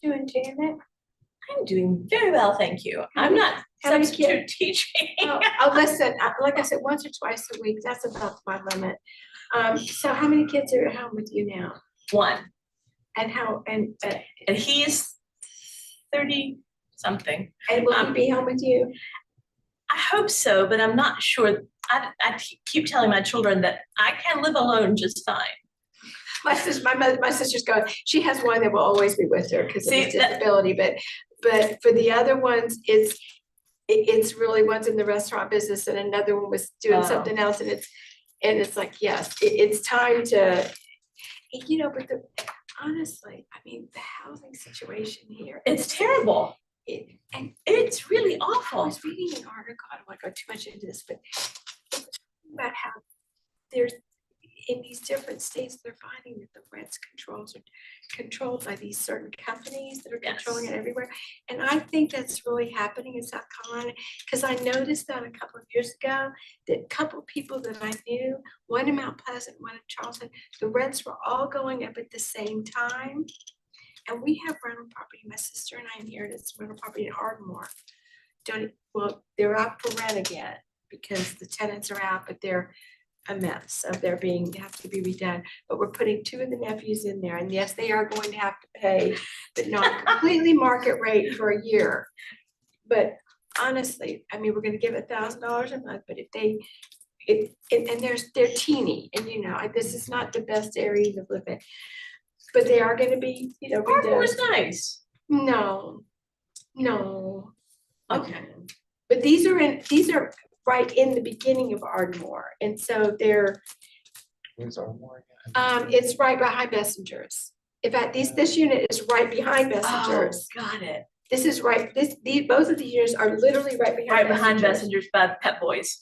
Doing, Janet? I'm doing very well, thank you. I'm not How many substitute teaching. Listen, like I said, once or twice a week, that's about my limit. So how many kids are at home with you now? One, And how, and he's 30 something. will he be home with you? I hope so, but I'm not sure. I keep telling my children that I can live alone just fine. My sister's going, she has one that will always be with her because of his disability, but for the other ones, it's really one's in the restaurant business and another one was doing something else, and it's like, yes, it's time to, but honestly, I mean, the housing situation here, it's terrible. And it's really awful. I was reading an article, I don't want to go too much into this, but about how there's in these different states, they're finding that the rent controls are controlled by these certain companies that are controlling it everywhere. And I think that's really happening in South Carolina, because I noticed that a couple of years ago, that a couple of people that I knew, one in Mount Pleasant, one in Charleston, the rents were all going up at the same time. And we have rental property. My sister and I inherited some rental property in Ardmore. They're up for rent again because the tenants are out, but they're a mess of their being, have to be redone. But we're putting two of the nephews in there, and yes, they are going to have to pay, but not completely market rate for a year. But honestly, I mean, we're going to give $1,000 a month, but if they're teeny, and this is not the best area to live in, but they are going to be, Ardmore was nice. No. Okay. But these are right in the beginning of Ardmore, and so they're. Where's Ardmore again? It's right behind Messengers. In fact, this unit is right behind Messengers. Oh, got it. This is right. Both of the units are literally right behind. Right behind Messengers by Pet Boys.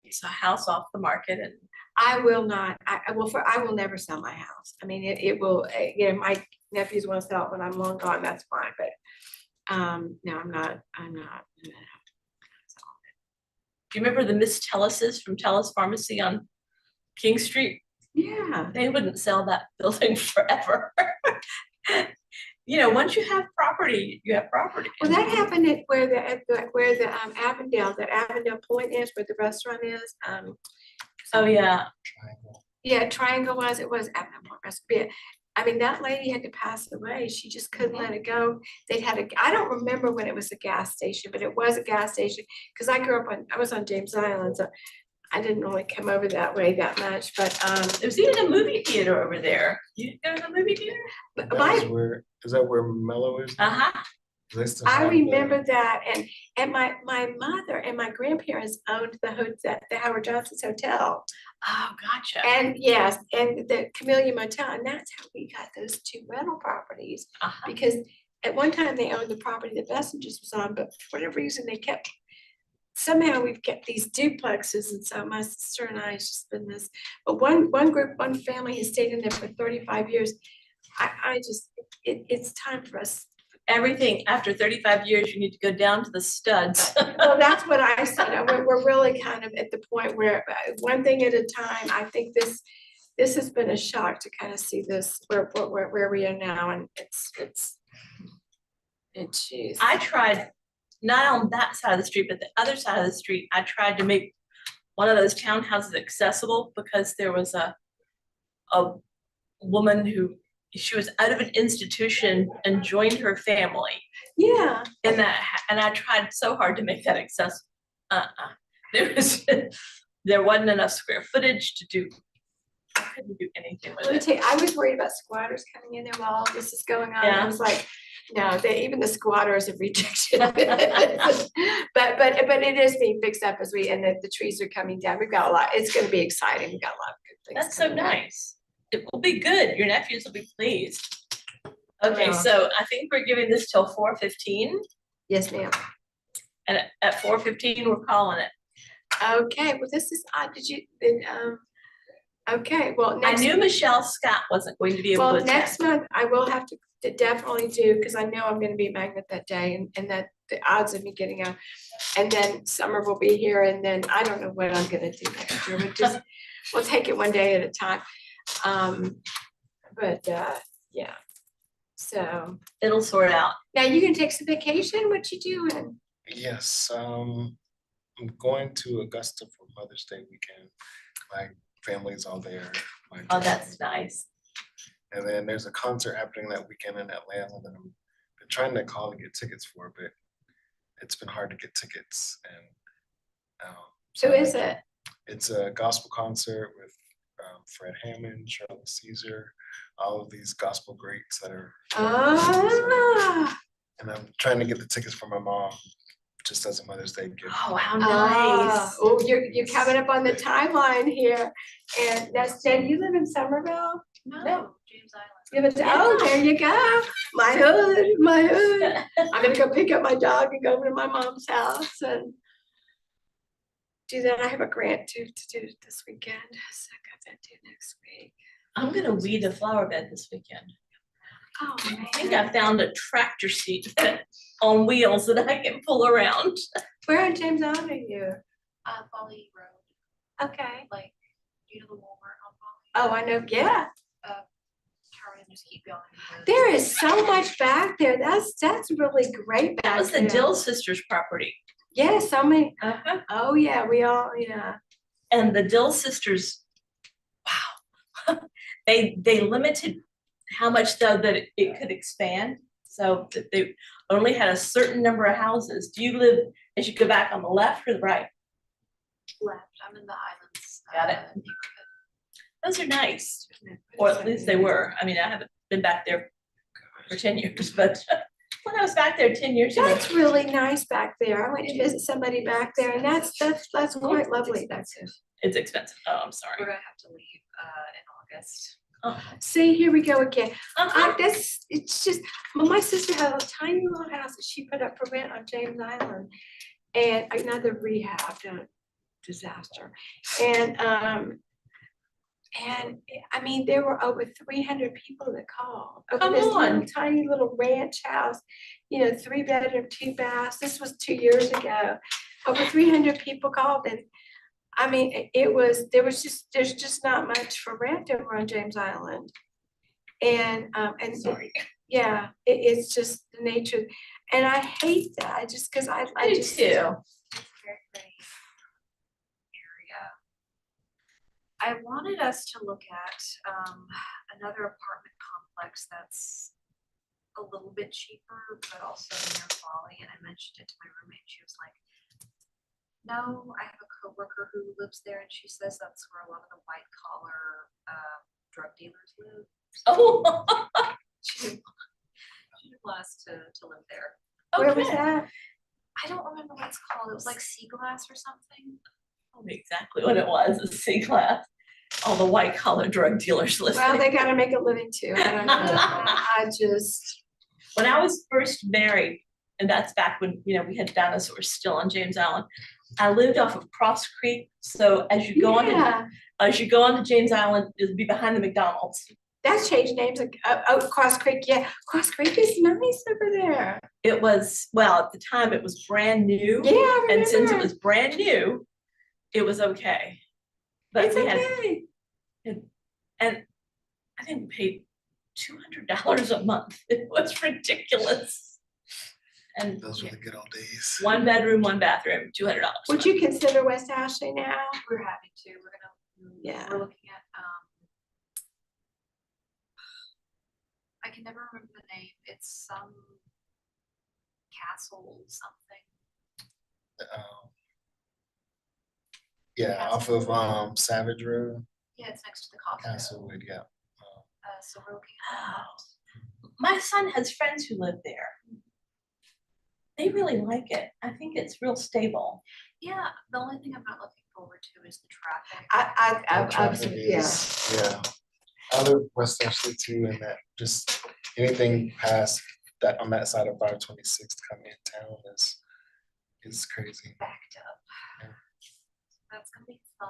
It's a house off the market, and I will not. I will never sell my house. I mean, it will. My nephews want to sell it when I'm long gone. That's fine. But no, I'm not. do you remember the Miss Tellises from Tellis Pharmacy on King Street? Yeah, they wouldn't sell that building forever. Once you have property, you have property. Well, that happened at where the Avondale Point is, where the restaurant is. Oh yeah. Triangle. Yeah, Triangle was Avondale Point Restaurant. I mean, that lady had to pass away. She just couldn't let it go. I don't remember when it was a gas station, but it was a gas station because I was on James Island, so I didn't really come over that way that much. But there's even a movie theater over there. You go to the movie theater? Is that where Mellow is? I remember that, and my mother and my grandparents owned the Howard Johnson's Hotel. Oh, gotcha. And yes, and the Camellia Motel, and that's how we got those two rental properties. Because at one time they owned the property that Messengers was on, but for whatever reason somehow we've kept these duplexes, and so my sister and I has just been this. But one family has stayed in there for 35 years. I just, it's time for us. Everything after 35 years, you need to go down to the studs. Well, that's what I said. We're really kind of at the point where one thing at a time. I think this has been a shock to kind of see this where we are now, and geez. I tried, not on that side of the street, but the other side of the street, I tried to make one of those townhouses accessible because there was a woman who, she was out of an institution and joined her family. Yeah. And I tried so hard to make that accessible. There wasn't enough square footage to do. I couldn't do anything with Let me it. tell you, I was worried about squatters coming in there while all this is going on. Yeah. I was like, no, even the squatters have rejected it. But it is being fixed up as and the trees are coming down. We've got a lot, it's gonna be exciting. We've got a lot of good things. That's so coming up. nice. It will be good. Your nephews will be pleased. Okay, Yeah. so I think we're giving this till 4:15, Yes, ma'am. and at 4:15, we're calling it. Okay, well, this is odd. Did you, okay, well, I next, knew Michelle Scott wasn't going to be able well, to next attend. month I will have to definitely do, because I know I'm gonna be at Magnet that day and that the odds of me getting out. And then summer will be here, and then I don't know what I'm gonna do next year. We'll take it one day at a time. Yeah, so It'll sort out. now you can take some vacation. What you doing? Yes, I'm going to Augusta for Mother's Day weekend. My family's all there. my Oh, that's dad. nice. And then there's a concert happening that weekend in Atlanta that I'm been trying to call to get tickets for, but it's been hard to get tickets. And Who is it? It's a gospel concert with Fred Hammond, Charlotte Caesar, all of these gospel greats that are. Ah, And I'm trying to get the tickets for my mom, just as a Mother's Day gift. Oh, how ah. nice. Oh, you're coming up on the timeline here. And that's, Jen, you live in Somerville? No. James Island. You live in, oh, there you go. My hood. I'm gonna go pick up my dog and go over to my mom's house and do that. I have a grant to do this weekend, so I got that due next week. I'm gonna weed a flower bed this weekend. Oh, I think man. I found a tractor seat on wheels that I can pull around. Where in James Island are you? Folly Road, Okay. like, you know the Walmart on Folly? Oh, I know, yeah. Turn and just keep going. There is so much back there. That's really great back That was the there. Dill sisters property. Yeah, so many, Uh-huh. oh, yeah, we all, yeah. And the Dill sisters, wow. They limited how much though that it could expand. So that they only had a certain number of houses. Do you live, as you go back on the left or the right? Left, I'm in the islands. Got it. neighborhood. Those are nice, or at least they were. I mean, I haven't been back there for 10 years, but when I was back there 10 years ago. That's really nice back there. I went to visit somebody back there and that's quite lovely back there. It's expensive. Oh, I'm We're sorry. gonna have to leave in August. Oh, See, here we go again. uh-huh. It's just, well, my sister had a tiny little house that she put up for rent on James Island. And another rehab disaster. And I mean, there were over 300 people that called. Over Come this little on. tiny little ranch house, 3-bedroom, 2 baths. This was 2 years ago. Over 300 people called and I mean, there's just not much for rent over on James Island. And Sorry. yeah, it's just the nature. And I hate that. I just, cause I I do just. too. It's a very pretty area. I wanted us to look at another apartment complex that's a little bit cheaper, but also near Folly, and I mentioned it to my roommate, she was like, no, I have a coworker who lives there, and she says that's where a lot of the white collar drug dealers live. Oh, She didn't want us to live there. Where was okay. that? I don't remember what it's called, it was like Sea Glass or something. Told me exactly what it was, a C-class. All the white collar drug dealers Well, listening. they gotta make a living too. I don't know. I just, When I was first married, and that's back when, we had dinosaurs still on James Island, I lived off of Cross Creek. So as you go on yeah, to James Island, it'll be behind the McDonald's. That's changed names, like, oh, Cross Creek, yeah, Cross Creek is nice over there. It was, well, at the time it was brand new. Yeah, I And since it remember. was brand new, it was okay. But It's we had, okay. and I think we paid $200 a month. It was ridiculous. And Those were the good old days. 1 bedroom, 1 bathroom, $200. Would you consider West Ashley now? We're happy to, we're gonna, Yeah. we're looking at, I can never remember the name, it's some castle something. Yeah, off of Savage Road, Yeah, it's next to the Costco. Castlewood, yeah. So we're looking at that. My son has friends who live there. They really like it. I think it's real stable. Yeah, the only thing I'm not looking forward to is the traffic. I, The traffic yeah. is- Yeah. I live West Ashley too, and that just anything past that on that side of 526 coming in town is crazy. Backed up. Yeah. That's gonna be fun.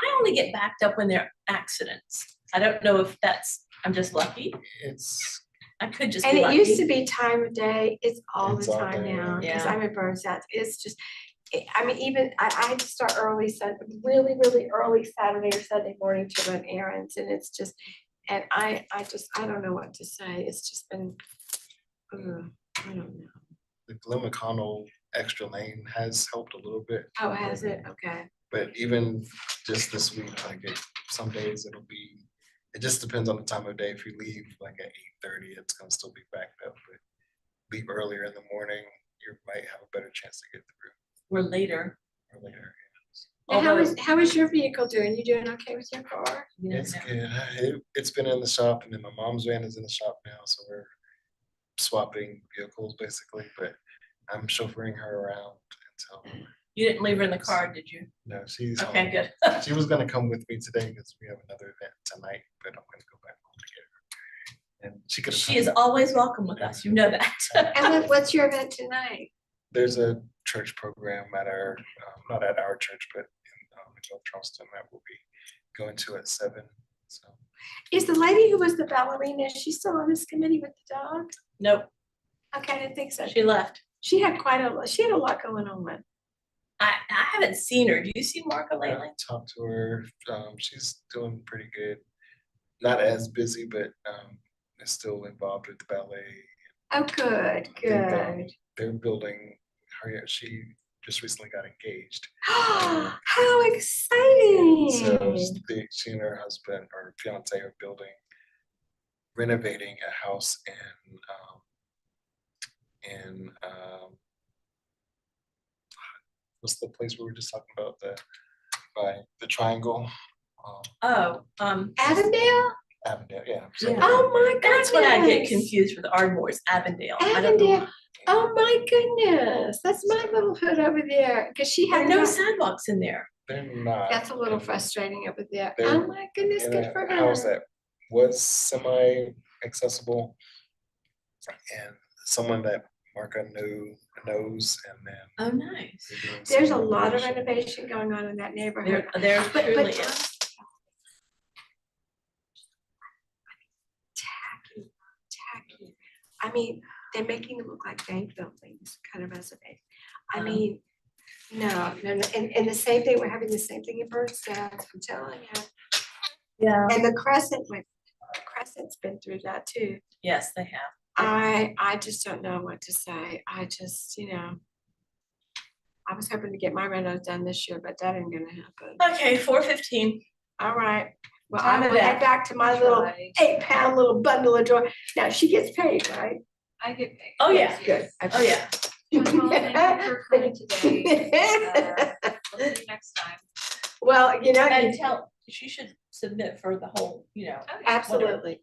I only get backed up when there are accidents. I don't know if that's, I'm just lucky. It's I could just And be it lucky. used to be time of day, it's all It's the all time day, now, cause yeah. I'm in Burnside, it's just, I mean, even, I had to start early, really early Saturday or Sunday morning to run errands, and it's just, and I don't know what to say, it's just been, I don't know. the Glen McConnell extra lane has helped a little bit, Oh, has it? Okay. but even just this week, like some days it'll be, it just depends on the time of day. If you leave like at 8:30, it's gonna still be backed up, but leave earlier in the morning, you might have a better chance to get through We're later. earlier. And Although, how is your vehicle doing? You doing okay with your car? you know, It's good. It's been in the shop, and then my mom's van is in the shop now, so we're swapping vehicles basically, but I'm chauffeuring her around until, you didn't leave her in the car, did you? no, she's home. Okay, good. She was gonna come with me today because we have another event tonight, but I'm gonna go back home to get her. And she could. She is always welcome with us, you know that. And what's your event tonight? There's a church program at our, not at our church, but in North Charleston that we'll be going to at 7. So Is the lady who was the ballerina, is she still on this committee with the dog? Nope, Okay, I didn't think so. she left. She had a lot going on. I haven't seen her. Do you see Marco I lately? talked to her. She's doing pretty good. Not as busy, but is still involved with the ballet. Oh, good, I think, good. they're building her. She just recently got engaged. How exciting. So she and her husband or fiance are renovating a house in what's the place we were just talking about, by the Triangle, Avondale? Avondale, yeah. Yeah. Oh, my goodness. That's when I get confused with Ardmore's, Avondale. I don't know. Avondale. Oh, my goodness. That's my little hood over there, because she There had are no no. sidewalks in there. They're not. That's a little frustrating over there. They're Oh, my goodness, in good a for house her. that was semi-accessible, and someone that Marca knows, and then. Oh, nice. they're doing There's a some lot of renovation. renovation going on in that neighborhood. There But truly is. Tacky. I mean, they're making them look like bank buildings, kind of as a bank. I Uh-huh. mean, no, and the same thing, we're having the same thing in Bernstein, I'm telling you. Yeah. And the Crescent's been through that too. Yes, they have. I just don't know what to say. I just, I was hoping to get my renos done this year, but that ain't gonna happen. Okay, 4:15. All right. Well, Time I of will head that. back to my little Right. 8-pound little bundle of joy. Now, she gets paid, right? I get paid. Oh, yeah. Good. Oh, yeah. Well, thank you for coming today. We'll see you next time. Well, And she should submit for the whole, absolutely, absolutely.